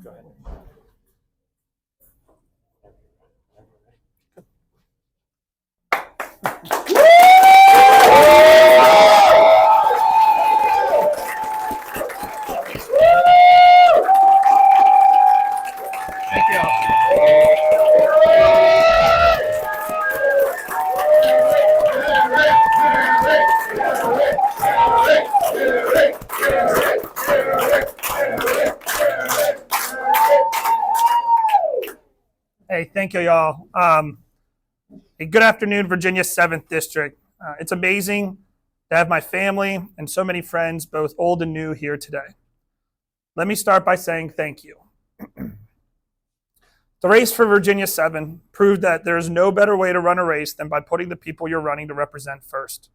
Go ahead. Thank you. Hey, thank you, y'all. Hey, good afternoon, Virginia 7th District. It's amazing to have my family and so many friends, both old and new, here today. Let me start by saying thank you. The race for Virginia 7 proved that there is no better way to run a race than by putting the people you're running to represent first.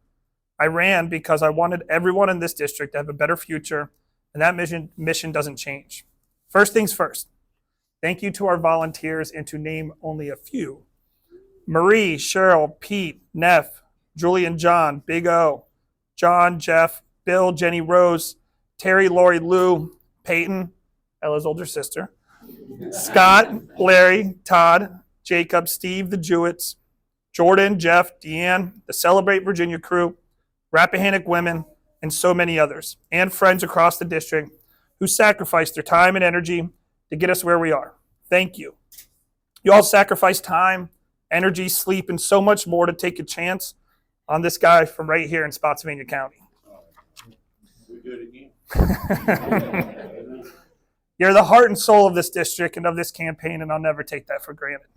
I ran because I wanted everyone in this district to have a better future, and that mission doesn't change. First things first, thank you to our volunteers, and to name only a few: Marie, Cheryl, Pete, Neff, Julie and John, Big O, John, Jeff, Bill, Jenny, Rose, Terry, Lori, Lou, Peyton, Ella's older sister, Scott, Larry, Todd, Jacob, Steve, the Jewetts, Jordan, Jeff, Deanne, the Celebrate Virginia crew, Rappahannock women, and so many others, and friends across the district who sacrificed their time and energy to get us where we are. Thank you. You all sacrificed time, energy, sleep, and so much more to take a chance on this guy from right here in Spotsylvania County. We do it again. You're the heart and soul of this district and of this campaign, and I'll never take that for granted.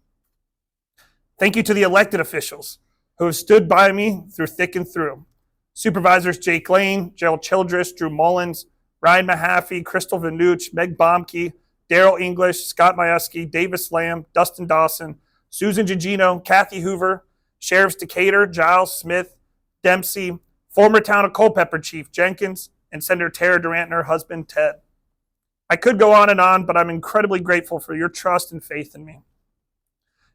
Thank you to the elected officials who have stood by me through thick and through. Supervisors Jake Lane, Gerald Childress, Drew Mullins, Ryan Mahaffey, Crystal Vanuch, Meg Bomke, Daryl English, Scott Majewski, Davis Lamb, Dustin Dawson, Susan Gigino, Kathy Hoover, Sheriffs Decatur, Giles Smith, Dempsey, former Town of Culpeper Chief Jenkins, and Senator Tara Durant and her husband, Ted. I could go on and on, but I'm incredibly grateful for your trust and faith in me.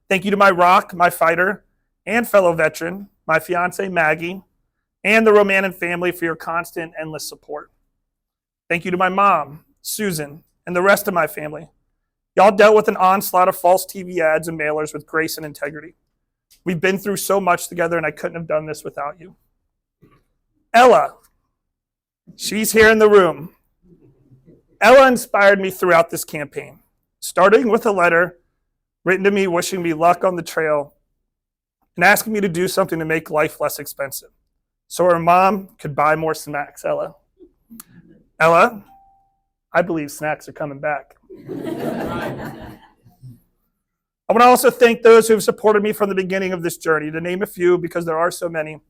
Thank you to my rock, my fighter, and fellow veteran, my fiance, Maggie, and the Romanin family for your constant, endless support. Thank you to my mom, Susan, and the rest of my family. Y'all dealt with an onslaught of false TV ads and mailers with grace and integrity. We've been through so much together, and I couldn't have done this without you. Ella, she's here in the room. Ella inspired me throughout this campaign, starting with a letter written to me wishing me luck on the trail and asking me to do something to make life less expensive so her mom could buy more snacks. Ella, I believe snacks are coming back. I want to also thank those who have supported me from the beginning of this journey, to name a few because there are so many.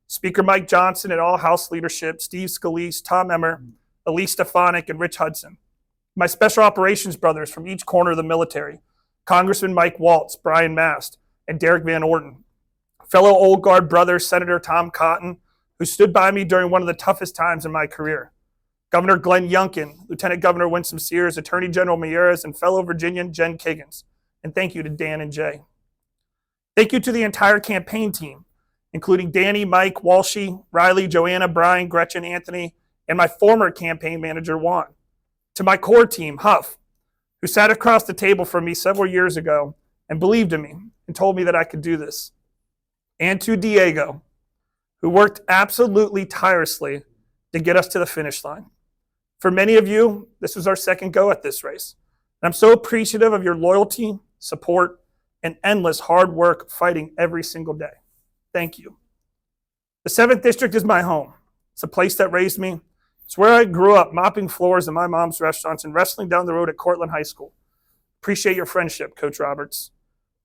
Speaker Mike Johnson and all House leadership, Steve Scalise, Tom Emmer, Elise Stefanik, and Rich Hudson. My special operations brothers from each corner of the military, Congressman Mike Waltz, Brian Mast, and Derek Van Orton. Fellow Old Guard brother, Senator Tom Cotton, who stood by me during one of the toughest times in my career. Governor Glenn Youngkin, Lieutenant Governor Winsome Sears, Attorney General Meares, and fellow Virginian Jen Kiggins. And thank you to Dan and Jay. Thank you to the entire campaign team, including Danny, Mike, Walshy, Riley, Joanna, Brian, Gretchen, Anthony, and my former campaign manager, Juan. To my core team, Huff, who sat across the table from me several years ago and believed in me and told me that I could do this. And to Diego, who worked absolutely tirelessly to get us to the finish line. For many of you, this was our second go at this race. And I'm so appreciative of your loyalty, support, and endless hard work fighting every single day. Thank you. The 7th District is my home. It's a place that raised me. It's where I grew up, mopping floors in my mom's restaurants and wrestling down the road at Cortland High School. Appreciate your friendship, Coach Roberts.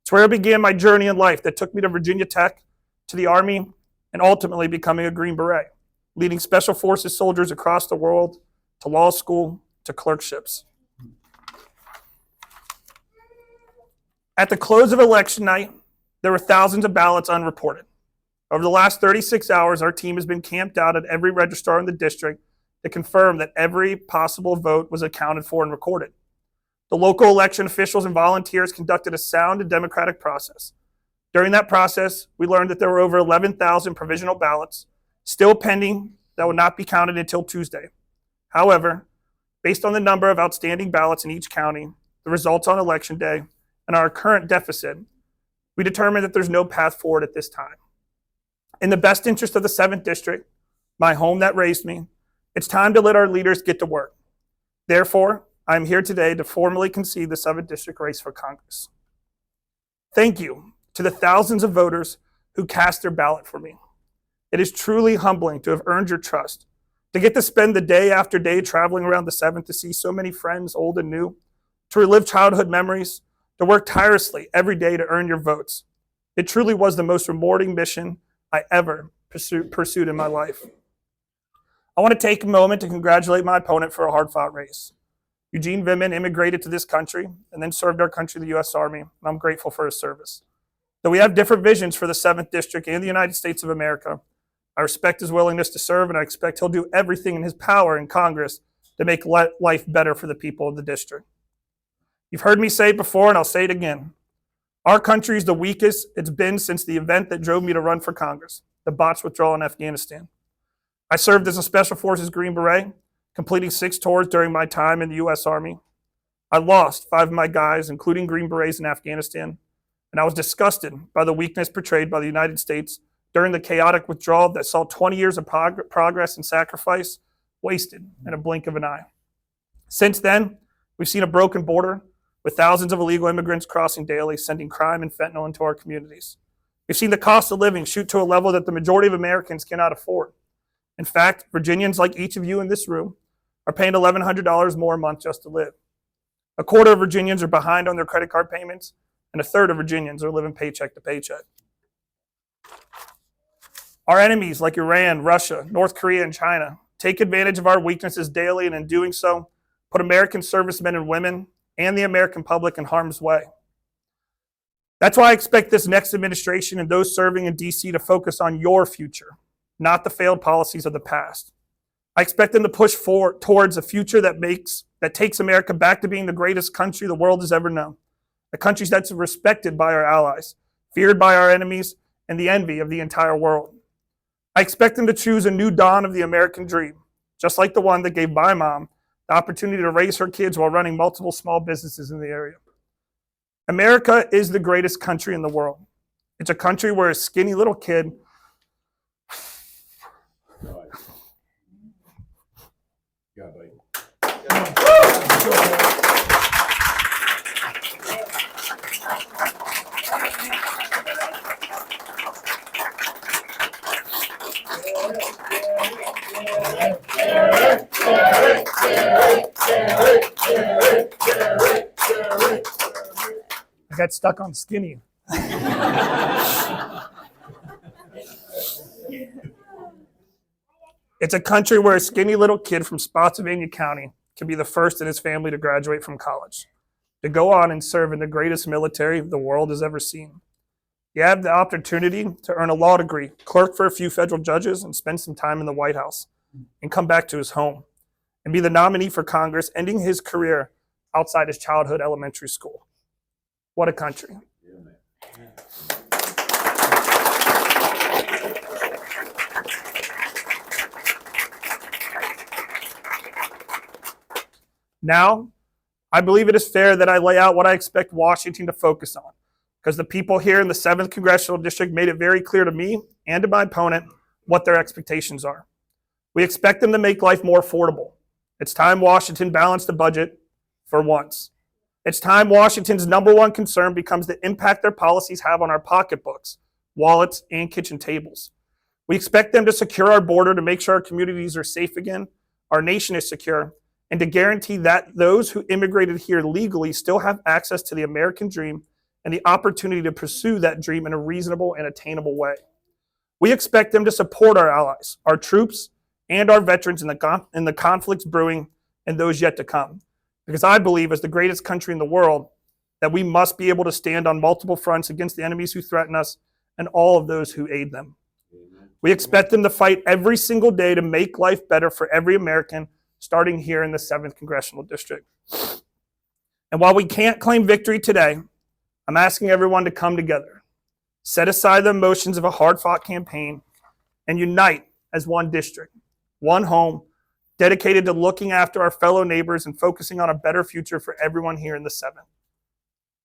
It's where I began my journey in life that took me to Virginia Tech, to the Army, and ultimately becoming a Green Beret, leading Special Forces soldiers across the world, to law school, to clerkships. At the close of election night, there were thousands of ballots unreported. Over the last 36 hours, our team has been camped out at every registrar in the district to confirm that every possible vote was accounted for and recorded. The local election officials and volunteers conducted a sound and democratic process. During that process, we learned that there were over 11,000 provisional ballots still pending that would not be counted until Tuesday. However, Based on the number of outstanding ballots in each county, the results on election day, and our current deficit, we determined that there's no path forward at this time. In the best interest of the 7th District, my home that raised me, it's time to let our leaders get to work. Therefore, I'm here today to formally concede the 7th District race for Congress. Thank you to the thousands of voters who cast their ballot for me. It is truly humbling to have earned your trust, to get to spend the day after day traveling around the 7th to see so many friends, old and new, to relive childhood memories, to work tirelessly every day to earn your votes. It truly was the most rewarding mission I ever pursued in my life. I want to take a moment to congratulate my opponent for a hard-fought race. Eugene Vindman immigrated to this country and then served our country in the U.S. Army, and I'm grateful for his service. Though we have different visions for the 7th District and the United States of America, I respect his willingness to serve, and I expect he'll do everything in his power in Congress to make life better for the people of the district. You've heard me say it before, and I'll say it again. Our country is the weakest it's been since the event that drove me to run for Congress, the botched withdrawal in Afghanistan. I served as a Special Forces Green Beret, completing 6 tours during my time in the U.S. Army. I lost 5 of my guys, including Green Berets in Afghanistan, and I was disgusted by the weakness portrayed by the United States during the chaotic withdrawal that saw 20 years of progress and sacrifice wasted in a blink of an eye. Since then, we've seen a broken border with thousands of illegal immigrants crossing daily, sending crime and fentanyl into our communities. We've seen the cost of living shoot to a level that the majority of Americans cannot afford. In fact, Virginians like each of you in this room are paying $1,100 more a month just to live. A quarter of Virginians are behind on their credit card payments, and a third of Virginians are living paycheck to paycheck. Our enemies like Iran, Russia, North Korea, and China take advantage of our weaknesses daily, and in doing so, put American servicemen and women and the American public in harm's way. That's why I expect this next administration and those serving in D.C. to focus on your future, not the failed policies of the past. I expect them to push forward towards a future that takes America back to being the greatest country the world has ever known, a country that's respected by our allies, feared by our enemies, and the envy of the entire world. I expect them to choose a new dawn of the American dream, just like the one that gave my mom the opportunity to raise her kids while running multiple small businesses in the area. America is the greatest country in the world. It's a country where a skinny little kid I got stuck on skinny. It's a country where a skinny little kid from Spotsylvania County can be the first in his family to graduate from college, to go on and serve in the greatest military the world has ever seen. You have the opportunity to earn a law degree, clerk for a few federal judges, and spend some time in the White House, and come back to his home, and be the nominee for Congress, ending his career outside his childhood elementary school. What a country. Now, I believe it is fair that I lay out what I expect Washington to focus on, because the people here in the 7th Congressional District made it very clear to me and to my opponent what their expectations are. We expect them to make life more affordable. It's time Washington balanced the budget for once. It's time Washington's #1 concern becomes the impact their policies have on our pocketbooks, wallets, and kitchen tables. We expect them to secure our border to make sure our communities are safe again, our nation is secure, and to guarantee that those who immigrated here legally still have access to the American dream and the opportunity to pursue that dream in a reasonable and attainable way. We expect them to support our allies, our troops, and our veterans in the conflicts brewing and those yet to come. Because I believe, as the greatest country in the world, that we must be able to stand on multiple fronts against the enemies who threaten us and all of those who aid them. Amen. We expect them to fight every single day to make life better for every American, starting here in the 7th Congressional District. And while we can't claim victory today, I'm asking everyone to come together, set aside the emotions of a hard-fought campaign, and unite as one district, one home, dedicated to looking after our fellow neighbors and focusing on a better future for everyone here in the 7th.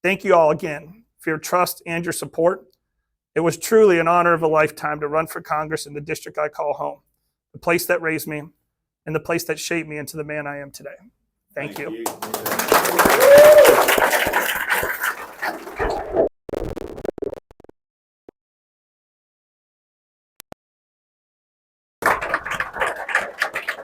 Thank you all again for your trust and your support. It was truly an honor of a lifetime to run for Congress in the district I call home, the place that raised me and the place that shaped me into the man I am today. Thank you.